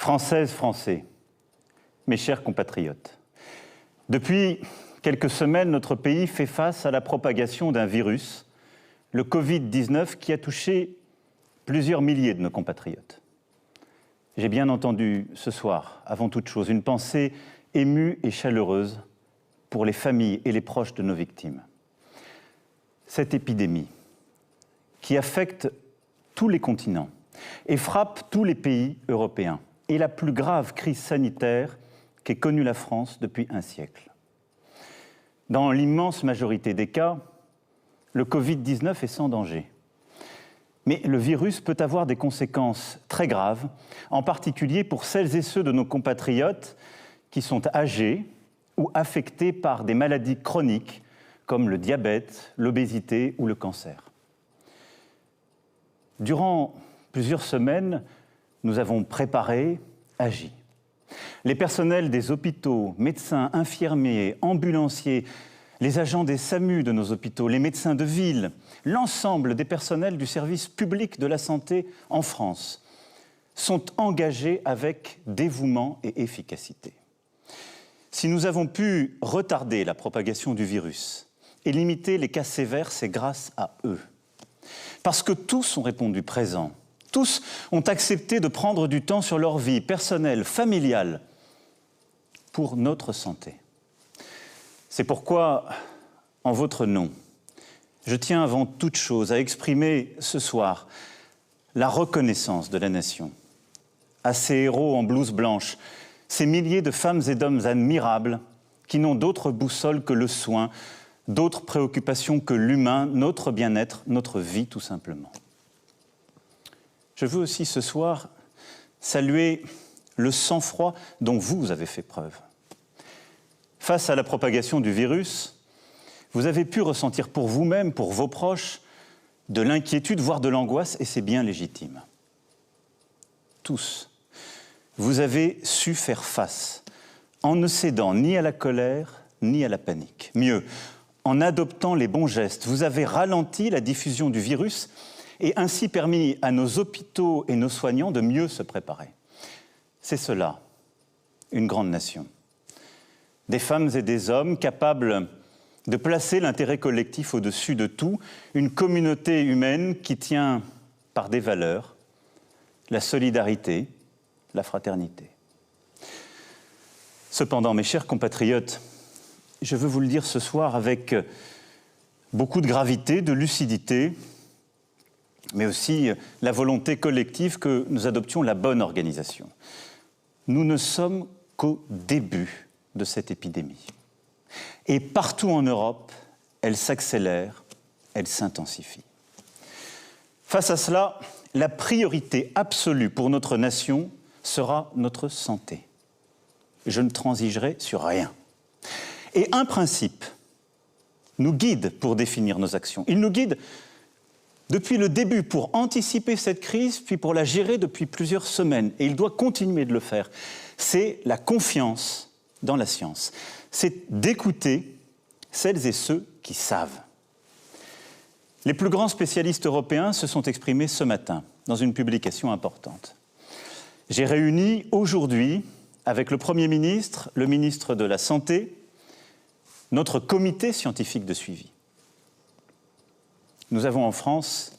Françaises, Français, mes chers compatriotes, depuis quelques semaines, notre pays fait face à la propagation d'un virus, le Covid-19, qui a touché plusieurs milliers de nos compatriotes. J'ai bien entendu ce soir, avant toute chose, une pensée émue et chaleureuse pour les familles et les proches de nos victimes. Cette épidémie, qui affecte tous les continents et frappe tous les pays européens, est la plus grave crise sanitaire qu'ait connue la France depuis un siècle. Dans l'immense majorité des cas, le Covid-19 est sans danger. Mais le virus peut avoir des conséquences très graves, en particulier pour celles et ceux de nos compatriotes qui sont âgés ou affectés par des maladies chroniques comme le diabète, l'obésité ou le cancer. Durant plusieurs semaines, nous avons préparé, agi. Les personnels des hôpitaux, médecins, infirmiers, ambulanciers, les agents des SAMU de nos hôpitaux, les médecins de ville, l'ensemble des personnels du service public de la santé en France sont engagés avec dévouement et efficacité. Si nous avons pu retarder la propagation du virus et limiter les cas sévères, c'est grâce à eux. Parce que tous ont répondu présent. Tous ont accepté de prendre du temps sur leur vie personnelle, familiale, pour notre santé. C'est pourquoi, en votre nom, je tiens avant toute chose à exprimer ce soir la reconnaissance de la nation à ces héros en blouse blanche, ces milliers de femmes et d'hommes admirables qui n'ont d'autre boussole que le soin, d'autres préoccupations que l'humain, notre bien-être, notre vie tout simplement. Je veux aussi ce soir saluer le sang-froid dont vous avez fait preuve. Face à la propagation du virus, vous avez pu ressentir pour vous-même, pour vos proches, de l'inquiétude, voire de l'angoisse, et c'est bien légitime. Tous, vous avez su faire face, en ne cédant ni à la colère, ni à la panique. Mieux, en adoptant les bons gestes, vous avez ralenti la diffusion du virus et ainsi permis à nos hôpitaux et nos soignants de mieux se préparer. C'est cela, une grande nation. Des femmes et des hommes capables de placer l'intérêt collectif au-dessus de tout, une communauté humaine qui tient par des valeurs, la solidarité, la fraternité. Cependant, mes chers compatriotes, je veux vous le dire ce soir avec beaucoup de gravité, de lucidité, mais aussi la volonté collective que nous adoptions la bonne organisation. Nous ne sommes qu'au début de cette épidémie. Et partout en Europe, elle s'accélère, elle s'intensifie. Face à cela, la priorité absolue pour notre nation sera notre santé. Je ne transigerai sur rien. Et un principe nous guide pour définir nos actions. Il nous guide depuis le début pour anticiper cette crise, puis pour la gérer depuis plusieurs semaines. Et il doit continuer de le faire. C'est la confiance dans la science. C'est d'écouter celles et ceux qui savent. Les plus grands spécialistes européens se sont exprimés ce matin dans une publication importante. J'ai réuni aujourd'hui, avec le Premier ministre, le ministre de la Santé, notre comité scientifique de suivi. Nous avons en France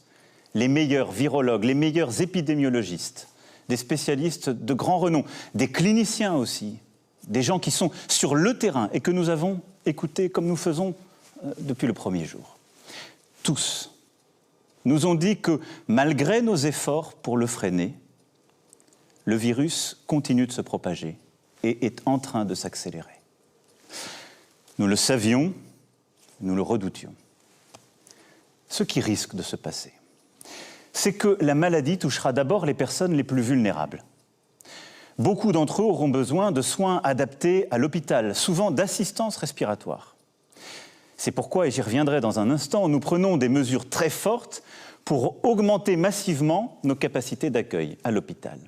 les meilleurs virologues, les meilleurs épidémiologistes, des spécialistes de grand renom, des cliniciens aussi, des gens qui sont sur le terrain et que nous avons écoutés comme nous faisons depuis le premier jour. Tous nous ont dit que malgré nos efforts pour le freiner, le virus continue de se propager et est en train de s'accélérer. Nous le savions, nous le redoutions. Ce qui risque de se passer, c'est que la maladie touchera d'abord les personnes les plus vulnérables. Beaucoup d'entre eux auront besoin de soins adaptés à l'hôpital, souvent d'assistance respiratoire. C'est pourquoi, et j'y reviendrai dans un instant, nous prenons des mesures très fortes pour augmenter massivement nos capacités d'accueil à l'hôpital.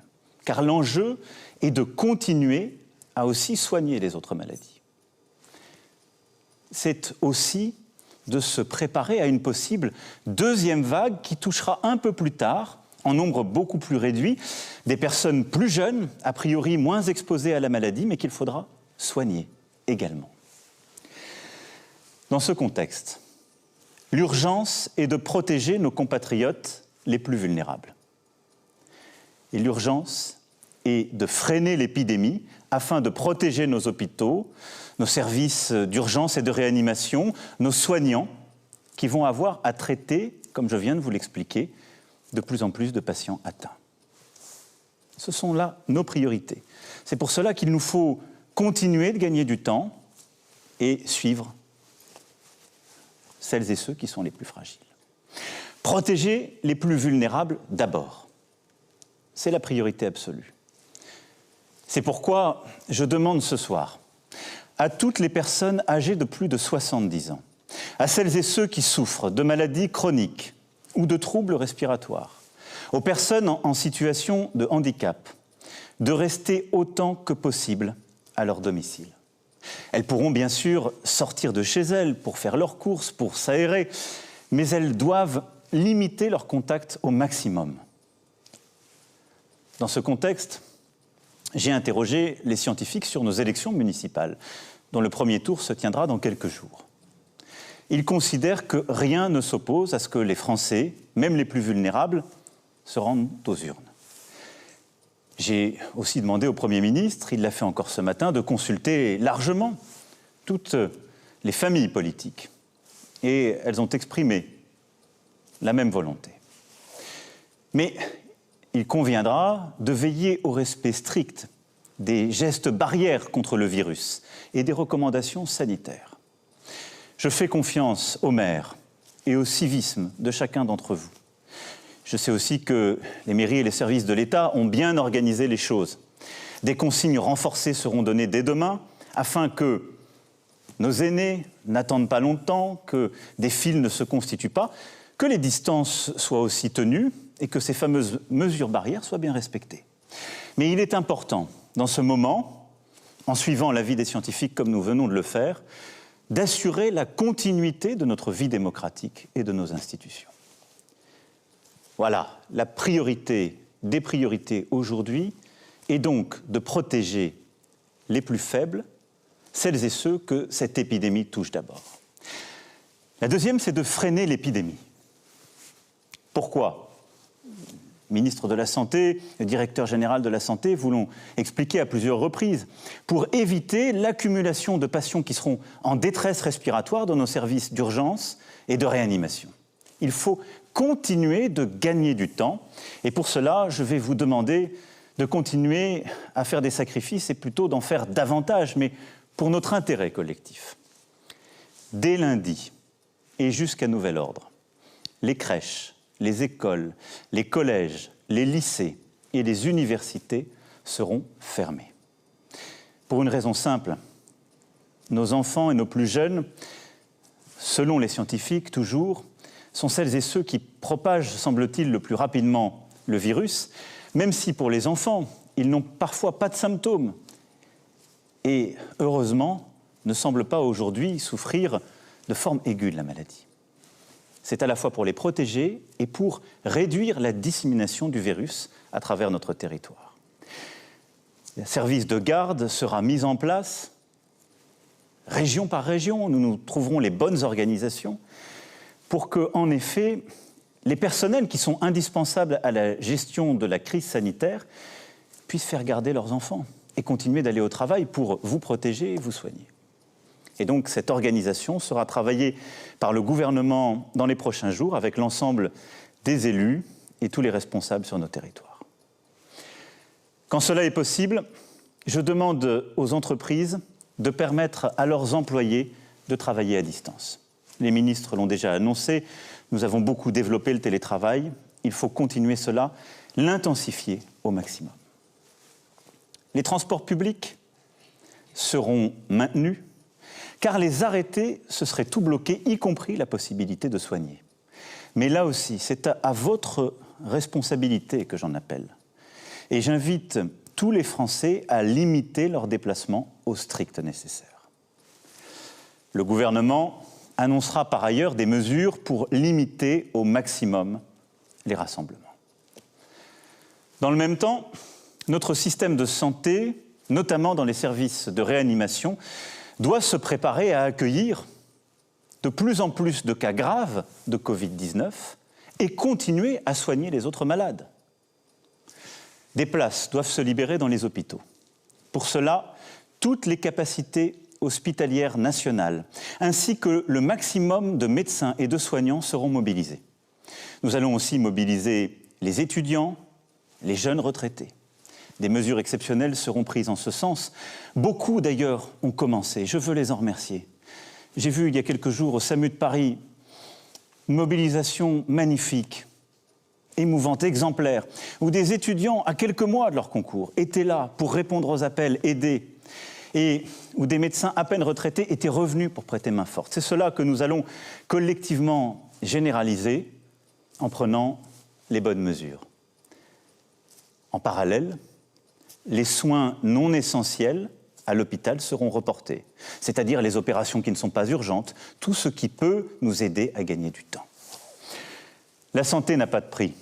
Car l'enjeu est de continuer à aussi soigner les autres maladies. C'est aussi de se préparer à une possible deuxième vague qui touchera un peu plus tard, en nombre beaucoup plus réduit, des personnes plus jeunes, a priori moins exposées à la maladie, mais qu'il faudra soigner également. Dans ce contexte, l'urgence est de protéger nos compatriotes les plus vulnérables. Et l'urgence est de freiner l'épidémie afin de protéger nos hôpitaux, nos services d'urgence et de réanimation, nos soignants qui vont avoir à traiter, comme je viens de vous l'expliquer, de plus en plus de patients atteints. Ce sont là nos priorités. C'est pour cela qu'il nous faut continuer de gagner du temps et suivre celles et ceux qui sont les plus fragiles. Protéger les plus vulnérables d'abord. C'est la priorité absolue. C'est pourquoi je demande ce soir à toutes les personnes âgées de plus de 70 ans, à celles et ceux qui souffrent de maladies chroniques ou de troubles respiratoires, aux personnes en situation de handicap, de rester autant que possible à leur domicile. Elles pourront bien sûr sortir de chez elles pour faire leurs courses, pour s'aérer, mais elles doivent limiter leur contact au maximum. Dans ce contexte, j'ai interrogé les scientifiques sur nos élections municipales, dont le premier tour se tiendra dans quelques jours. Ils considèrent que rien ne s'oppose à ce que les Français, même les plus vulnérables, se rendent aux urnes. J'ai aussi demandé au Premier ministre, il l'a fait encore ce matin, de consulter largement toutes les familles politiques. Et elles ont exprimé la même volonté. Mais il conviendra de veiller au respect strict des gestes barrières contre le virus et des recommandations sanitaires. Je fais confiance aux maires et au civisme de chacun d'entre vous. Je sais aussi que les mairies et les services de l'État ont bien organisé les choses. Des consignes renforcées seront données dès demain afin que nos aînés n'attendent pas longtemps, que des files ne se constituent pas, que les distances soient aussi tenues et que ces fameuses mesures barrières soient bien respectées. Mais il est important, dans ce moment, en suivant l'avis des scientifiques comme nous venons de le faire, d'assurer la continuité de notre vie démocratique et de nos institutions. Voilà, la priorité des priorités aujourd'hui est donc de protéger les plus faibles, celles et ceux que cette épidémie touche d'abord. La deuxième, c'est de freiner l'épidémie. Pourquoi ? Le ministre de la Santé, le directeur général de la Santé vous l'ont expliqué à plusieurs reprises, pour éviter l'accumulation de patients qui seront en détresse respiratoire dans nos services d'urgence et de réanimation. Il faut continuer de gagner du temps et pour cela, je vais vous demander de continuer à faire des sacrifices et plutôt d'en faire davantage, mais pour notre intérêt collectif. Dès lundi et jusqu'à nouvel ordre, les crèches, les écoles, les collèges, les lycées et les universités seront fermés. Pour une raison simple, nos enfants et nos plus jeunes, selon les scientifiques toujours, sont celles et ceux qui propagent, semble-t-il, le plus rapidement le virus, même si pour les enfants, ils n'ont parfois pas de symptômes et, heureusement, ne semblent pas aujourd'hui souffrir de forme aiguë de la maladie. C'est à la fois pour les protéger et pour réduire la dissémination du virus à travers notre territoire. Un service de garde sera mis en place, région par région, nous trouverons les bonnes organisations pour que, en effet, les personnels qui sont indispensables à la gestion de la crise sanitaire puissent faire garder leurs enfants et continuer d'aller au travail pour vous protéger et vous soigner. Et donc cette organisation sera travaillée par le gouvernement dans les prochains jours avec l'ensemble des élus et tous les responsables sur nos territoires. Quand cela est possible, je demande aux entreprises de permettre à leurs employés de travailler à distance. Les ministres l'ont déjà annoncé, nous avons beaucoup développé le télétravail, il faut continuer cela, l'intensifier au maximum. Les transports publics seront maintenus, car les arrêtés, ce serait tout bloqué, y compris la possibilité de soigner. Mais là aussi, c'est à votre responsabilité que j'en appelle. Et j'invite tous les Français à limiter leurs déplacements au strict nécessaire. Le gouvernement annoncera par ailleurs des mesures pour limiter au maximum les rassemblements. Dans le même temps, notre système de santé, notamment dans les services de réanimation, doit se préparer à accueillir de plus en plus de cas graves de Covid-19 et continuer à soigner les autres malades. Des places doivent se libérer dans les hôpitaux. Pour cela, toutes les capacités hospitalières nationales, ainsi que le maximum de médecins et de soignants seront mobilisés. Nous allons aussi mobiliser les étudiants, les jeunes retraités. Des mesures exceptionnelles seront prises en ce sens. Beaucoup d'ailleurs ont commencé, je veux les en remercier. J'ai vu il y a quelques jours au SAMU de Paris une mobilisation magnifique, émouvante, exemplaire, où des étudiants, à quelques mois de leur concours, étaient là pour répondre aux appels, aider, et où des médecins à peine retraités étaient revenus pour prêter main forte. C'est cela que nous allons collectivement généraliser en prenant les bonnes mesures. En parallèle, les soins non essentiels à l'hôpital seront reportés, c'est-à-dire les opérations qui ne sont pas urgentes, tout ce qui peut nous aider à gagner du temps. La santé n'a pas de prix.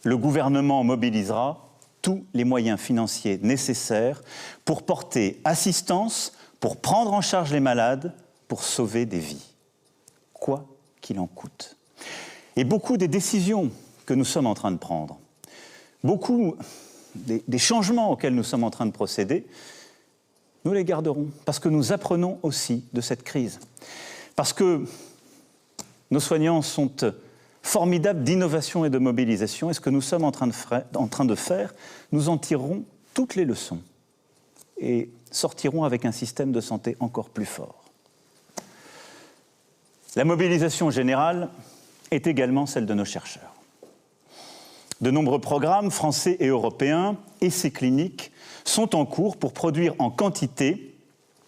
Le gouvernement mobilisera tous les moyens financiers nécessaires pour porter assistance, pour prendre en charge les malades, pour sauver des vies, quoi qu'il en coûte. Et beaucoup des décisions que nous sommes en train de prendre, beaucoup des changements auxquels nous sommes en train de procéder, nous les garderons, parce que nous apprenons aussi de cette crise. Parce que nos soignants sont formidables d'innovation et de mobilisation, et ce que nous sommes en train de faire, nous en tirerons toutes les leçons et sortirons avec un système de santé encore plus fort. La mobilisation générale est également celle de nos chercheurs. De nombreux programmes français et européens, essais cliniques, sont en cours pour produire en quantité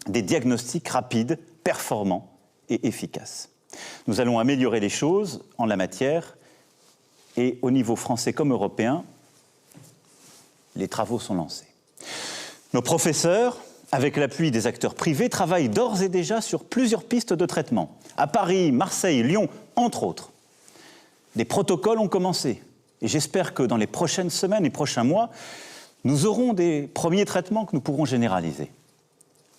des diagnostics rapides, performants et efficaces. Nous allons améliorer les choses en la matière et au niveau français comme européen, les travaux sont lancés. Nos professeurs, avec l'appui des acteurs privés, travaillent d'ores et déjà sur plusieurs pistes de traitement. À Paris, Marseille, Lyon, entre autres. Des protocoles ont commencé. Et j'espère que dans les prochaines semaines et prochains mois, nous aurons des premiers traitements que nous pourrons généraliser.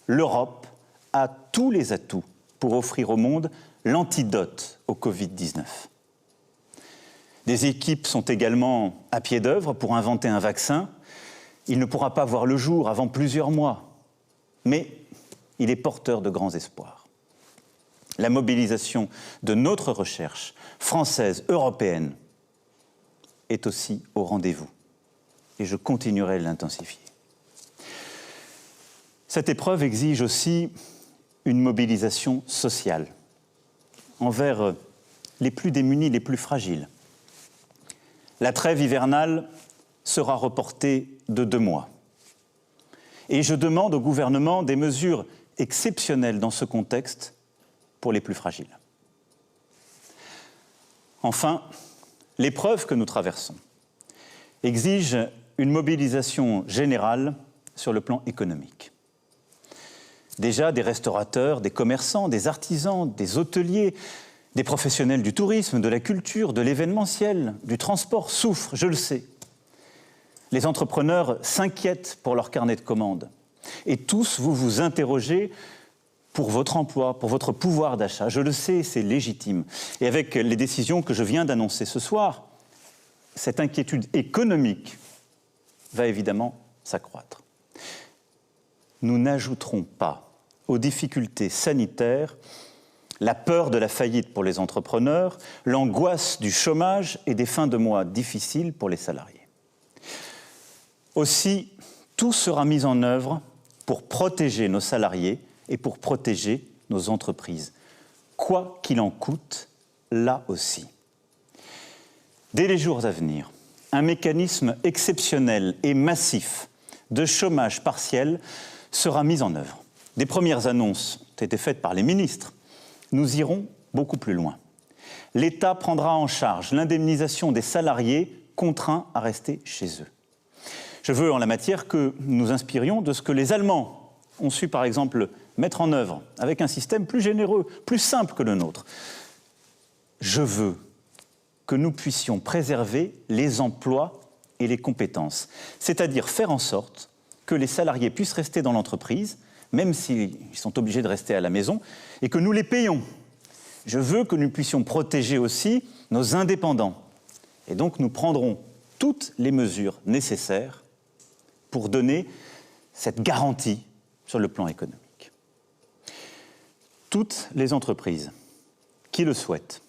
L'Europe a tous les atouts pour offrir au monde l'antidote au Covid-19. Des équipes sont également à pied d'œuvre pour inventer un vaccin. Il ne pourra pas voir le jour avant plusieurs mois, mais il est porteur de grands espoirs. La mobilisation de notre recherche française, européenne, est aussi au rendez-vous. Et je continuerai de l'intensifier. Cette épreuve exige aussi une mobilisation sociale envers les plus démunis, les plus fragiles. La trêve hivernale sera reportée de 2 mois. Et je demande au gouvernement des mesures exceptionnelles dans ce contexte pour les plus fragiles. Enfin, l'épreuve que nous traversons exige une mobilisation générale sur le plan économique. Déjà, des restaurateurs, des commerçants, des artisans, des hôteliers, des professionnels du tourisme, de la culture, de l'événementiel, du transport souffrent, je le sais. Les entrepreneurs s'inquiètent pour leur carnet de commandes. Et tous, vous vous interrogez pour votre emploi, pour votre pouvoir d'achat. Je le sais, c'est légitime. Et avec les décisions que je viens d'annoncer ce soir, cette inquiétude économique va évidemment s'accroître. Nous n'ajouterons pas aux difficultés sanitaires la peur de la faillite pour les entrepreneurs, l'angoisse du chômage et des fins de mois difficiles pour les salariés. Aussi, tout sera mis en œuvre pour protéger nos salariés et pour protéger nos entreprises, quoi qu'il en coûte, là aussi. Dès les jours à venir, un mécanisme exceptionnel et massif de chômage partiel sera mis en œuvre. Des premières annonces ont été faites par les ministres. Nous irons beaucoup plus loin. L'État prendra en charge l'indemnisation des salariés contraints à rester chez eux. Je veux en la matière que nous inspirions de ce que les Allemands ont su par exemple mettre en œuvre avec un système plus généreux, plus simple que le nôtre. Je veux que nous puissions préserver les emplois et les compétences, c'est-à-dire faire en sorte que les salariés puissent rester dans l'entreprise, même s'ils sont obligés de rester à la maison, et que nous les payons. Je veux que nous puissions protéger aussi nos indépendants. Et donc nous prendrons toutes les mesures nécessaires pour donner cette garantie sur le plan économique. Toutes les entreprises qui le souhaitent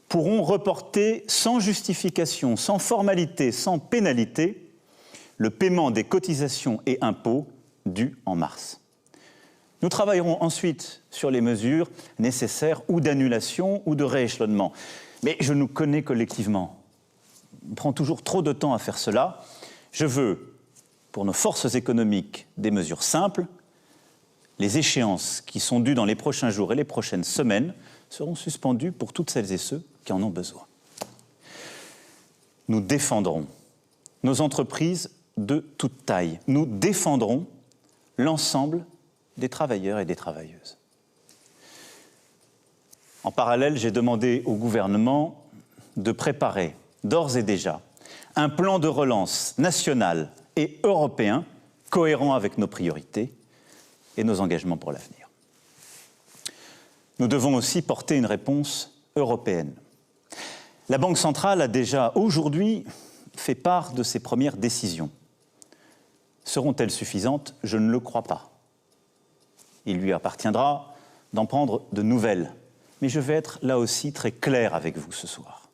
pourront reporter sans justification, sans formalité, sans pénalité, le paiement des cotisations et impôts dus en mars. Nous travaillerons ensuite sur les mesures nécessaires ou d'annulation ou de rééchelonnement. Mais je nous connais collectivement. On prend toujours trop de temps à faire cela. Je veux, pour nos forces économiques, des mesures simples. Les échéances qui sont dues dans les prochains jours et les prochaines semaines seront suspendues pour toutes celles et ceux qui en ont besoin. Nous défendrons nos entreprises de toute taille. Nous défendrons l'ensemble des travailleurs et des travailleuses. En parallèle, j'ai demandé au gouvernement de préparer d'ores et déjà un plan de relance national et européen cohérent avec nos priorités et nos engagements pour l'avenir. Nous devons aussi porter une réponse européenne. La Banque centrale a déjà aujourd'hui fait part de ses premières décisions. Seront-elles suffisantes? Je ne le crois pas. Il lui appartiendra d'en prendre de nouvelles. Mais je vais être là aussi très clair avec vous ce soir.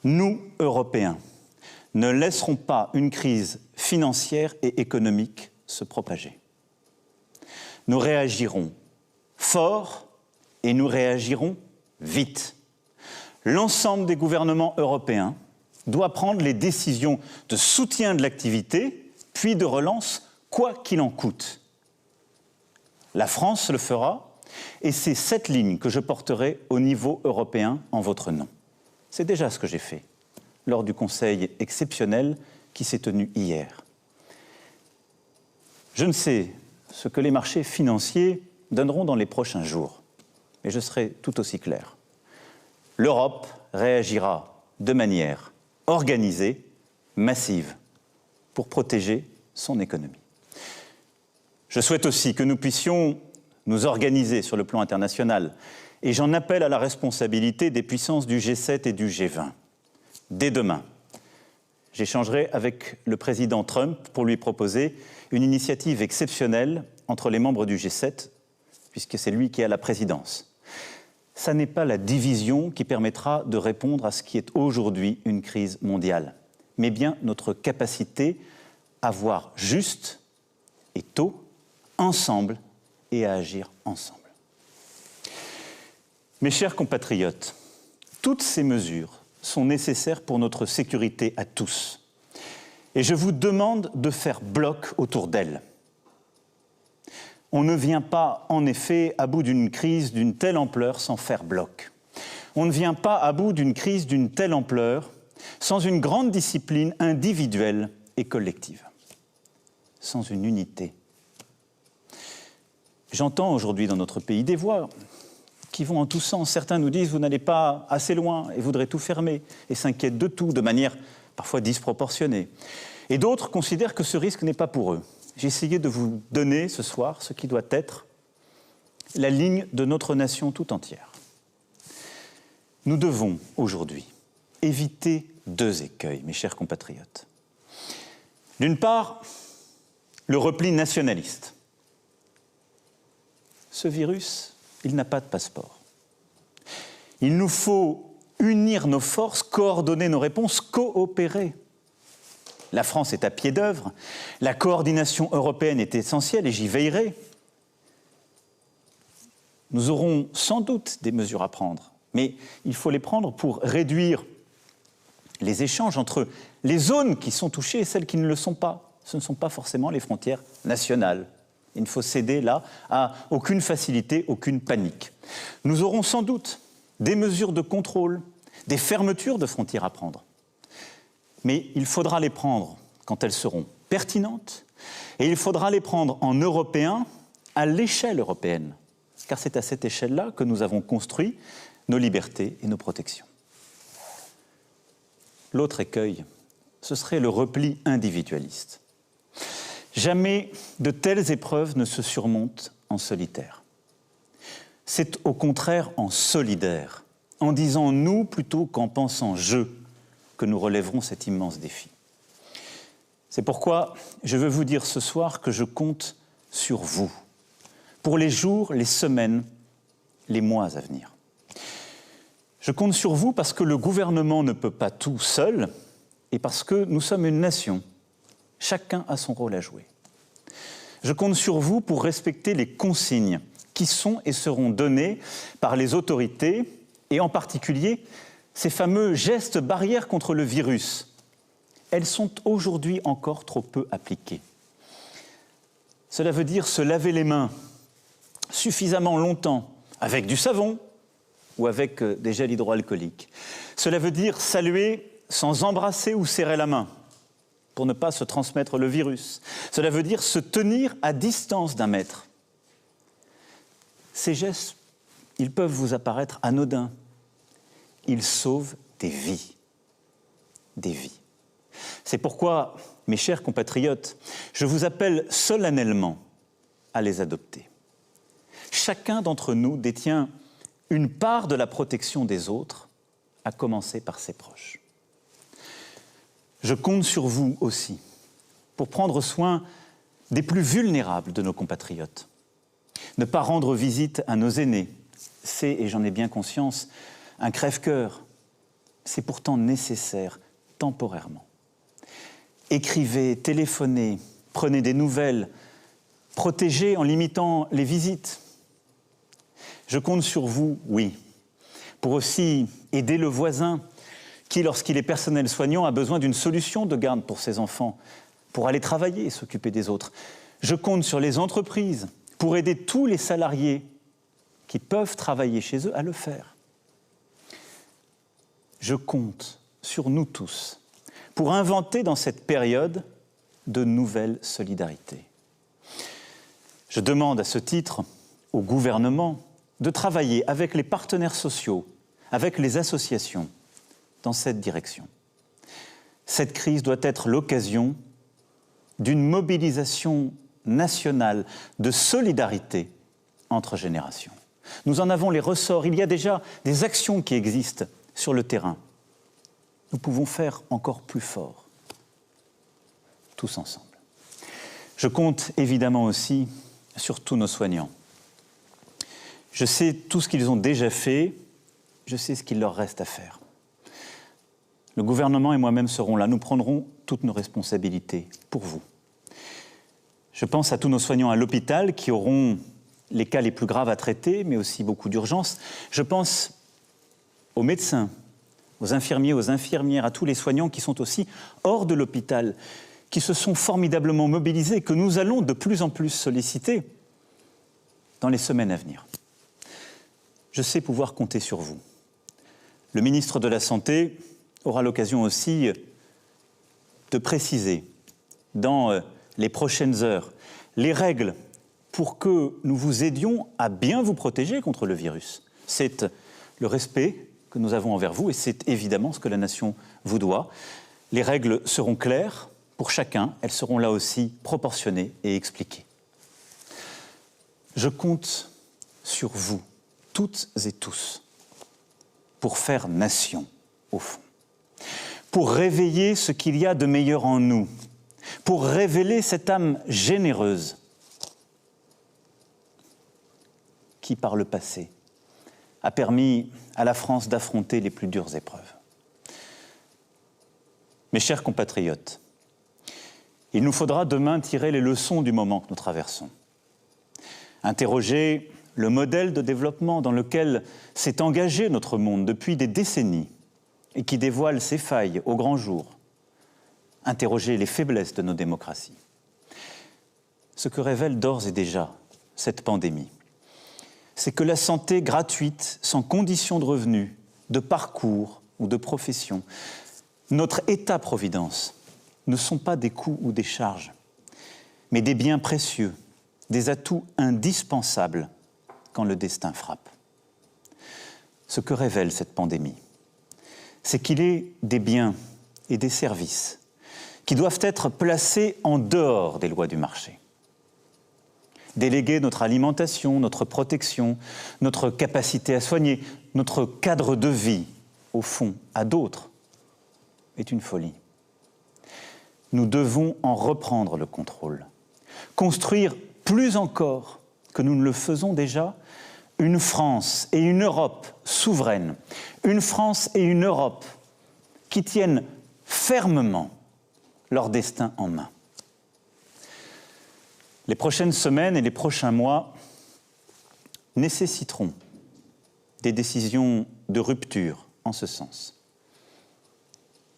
Nous, Européens, ne laisserons pas une crise financière et économique se propager. Nous réagirons fort et nous réagirons vite. L'ensemble des gouvernements européens doit prendre les décisions de soutien de l'activité, puis de relance, quoi qu'il en coûte. La France le fera, et c'est cette ligne que je porterai au niveau européen en votre nom. C'est déjà ce que j'ai fait lors du Conseil exceptionnel qui s'est tenu hier. Je ne sais ce que les marchés financiers donneront dans les prochains jours, mais je serai tout aussi clair. L'Europe réagira de manière organisée, massive, pour protéger son économie. Je souhaite aussi que nous puissions nous organiser sur le plan international, et j'en appelle à la responsabilité des puissances du G7 et du G20. Dès demain, j'échangerai avec le président Trump pour lui proposer une initiative exceptionnelle entre les membres du G7, puisque c'est lui qui a la présidence. Ça n'est pas la division qui permettra de répondre à ce qui est aujourd'hui une crise mondiale, mais bien notre capacité à voir juste et tôt, ensemble, et à agir ensemble. Mes chers compatriotes, toutes ces mesures sont nécessaires pour notre sécurité à tous. Et je vous demande de faire bloc autour d'elles. On ne vient pas, en effet, à bout d'une crise d'une telle ampleur sans faire bloc. On ne vient pas à bout d'une crise d'une telle ampleur sans une grande discipline individuelle et collective, sans une unité. J'entends aujourd'hui dans notre pays des voix qui vont en tous sens. Certains nous disent « vous n'allez pas assez loin et voudraient tout fermer » et s'inquiètent de tout, de manière parfois disproportionnée. Et d'autres considèrent que ce risque n'est pas pour eux. J'ai essayé de vous donner ce soir ce qui doit être la ligne de notre nation tout entière. Nous devons aujourd'hui éviter deux écueils, mes chers compatriotes. D'une part, le repli nationaliste. Ce virus, il n'a pas de passeport. Il nous faut unir nos forces, coordonner nos réponses, coopérer. La France est à pied d'œuvre, la coordination européenne est essentielle et j'y veillerai. Nous aurons sans doute des mesures à prendre, mais il faut les prendre pour réduire les échanges entre les zones qui sont touchées et celles qui ne le sont pas. Ce ne sont pas forcément les frontières nationales. Il ne faut céder là à aucune facilité, aucune panique. Nous aurons sans doute des mesures de contrôle, des fermetures de frontières à prendre. Mais il faudra les prendre quand elles seront pertinentes et il faudra les prendre en européen à l'échelle européenne. Car c'est à cette échelle-là que nous avons construit nos libertés et nos protections. L'autre écueil, ce serait le repli individualiste. Jamais de telles épreuves ne se surmontent en solitaire. C'est au contraire en solidaire, en disant « nous » plutôt qu'en pensant « je », que nous relèverons cet immense défi. C'est pourquoi je veux vous dire ce soir que je compte sur vous, pour les jours, les semaines, les mois à venir. Je compte sur vous parce que le gouvernement ne peut pas tout seul et parce que nous sommes une nation. Chacun a son rôle à jouer. Je compte sur vous pour respecter les consignes qui sont et seront données par les autorités et en particulier ces fameux gestes barrières contre le virus. Elles sont aujourd'hui encore trop peu appliquées. Cela veut dire se laver les mains suffisamment longtemps avec du savon ou avec des gels hydroalcooliques. Cela veut dire saluer sans embrasser ou serrer la main pour ne pas se transmettre le virus. Cela veut dire se tenir à distance d'1 mètre. Ces gestes, ils peuvent vous apparaître anodins. Ils sauvent des vies. Des vies. C'est pourquoi, mes chers compatriotes, je vous appelle solennellement à les adopter. Chacun d'entre nous détient une part de la protection des autres, à commencer par ses proches. Je compte sur vous aussi pour prendre soin des plus vulnérables de nos compatriotes. Ne pas rendre visite à nos aînés, c'est, et j'en ai bien conscience, un crève-cœur. C'est pourtant nécessaire, temporairement. Écrivez, téléphonez, prenez des nouvelles, protégez en limitant les visites. Je compte sur vous, oui, pour aussi aider le voisin qui, lorsqu'il est personnel soignant, a besoin d'une solution de garde pour ses enfants, pour aller travailler et s'occuper des autres. Je compte sur les entreprises pour aider tous les salariés qui peuvent travailler chez eux à le faire. Je compte sur nous tous pour inventer dans cette période de nouvelles solidarités. Je demande à ce titre au gouvernement de travailler avec les partenaires sociaux, avec les associations, dans cette direction. Cette crise doit être l'occasion d'une mobilisation nationale de solidarité entre générations. Nous en avons les ressorts. Il y a déjà des actions qui existent sur le terrain. Nous pouvons faire encore plus fort, tous ensemble. Je compte évidemment aussi sur tous nos soignants. Je sais tout ce qu'ils ont déjà fait, je sais ce qu'il leur reste à faire. Le gouvernement et moi-même serons là, nous prendrons toutes nos responsabilités pour vous. Je pense à tous nos soignants à l'hôpital qui auront les cas les plus graves à traiter, mais aussi beaucoup d'urgences. Je pense aux médecins, aux infirmiers, aux infirmières, à tous les soignants qui sont aussi hors de l'hôpital, qui se sont formidablement mobilisés, que nous allons de plus en plus solliciter dans les semaines à venir. Je sais pouvoir compter sur vous. Le ministre de la Santé aura l'occasion aussi de préciser dans les prochaines heures les règles pour que nous vous aidions à bien vous protéger contre le virus. C'est le respect que nous avons envers vous et c'est évidemment ce que la nation vous doit. Les règles seront claires pour chacun, elles seront là aussi proportionnées et expliquées. Je compte sur vous, toutes et tous, pour faire nation, au fond. Pour réveiller ce qu'il y a de meilleur en nous, pour révéler cette âme généreuse qui, par le passé, a permis à la France d'affronter les plus dures épreuves. Mes chers compatriotes, il nous faudra demain tirer les leçons du moment que nous traversons. Interroger le modèle de développement dans lequel s'est engagé notre monde depuis des décennies et qui dévoile ses failles au grand jour. Interroger les faiblesses de nos démocraties. Ce que révèle d'ores et déjà cette pandémie, c'est que la santé gratuite, sans condition de revenus, de parcours ou de profession, notre État-providence, ne sont pas des coûts ou des charges, mais des biens précieux, des atouts indispensables quand le destin frappe. Ce que révèle cette pandémie, c'est qu'il est des biens et des services qui doivent être placés en dehors des lois du marché. Déléguer notre alimentation, notre protection, notre capacité à soigner, notre cadre de vie, au fond, à d'autres, est une folie. Nous devons en reprendre le contrôle, construire plus encore que nous ne le faisons déjà, une France et une Europe souveraines, une France et une Europe qui tiennent fermement leur destin en main. Les prochaines semaines et les prochains mois nécessiteront des décisions de rupture en ce sens.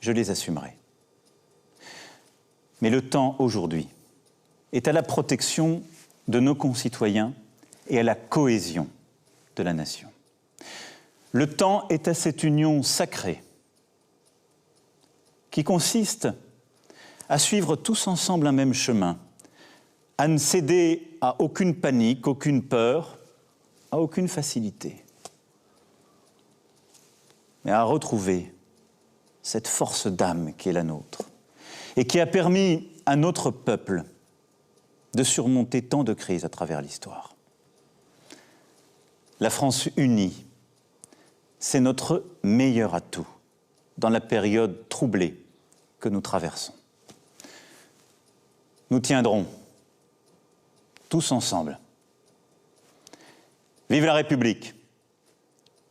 Je les assumerai. Mais le temps aujourd'hui est à la protection de nos concitoyens et à la cohésion de la nation. Le temps est à cette union sacrée qui consiste à suivre tous ensemble un même chemin, à ne céder à aucune panique, aucune peur, à aucune facilité, mais à retrouver cette force d'âme qui est la nôtre et qui a permis à notre peuple de surmonter tant de crises à travers l'histoire. La France unie, c'est notre meilleur atout dans la période troublée que nous traversons. Nous tiendrons tous ensemble. Vive la République,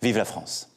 vive la France.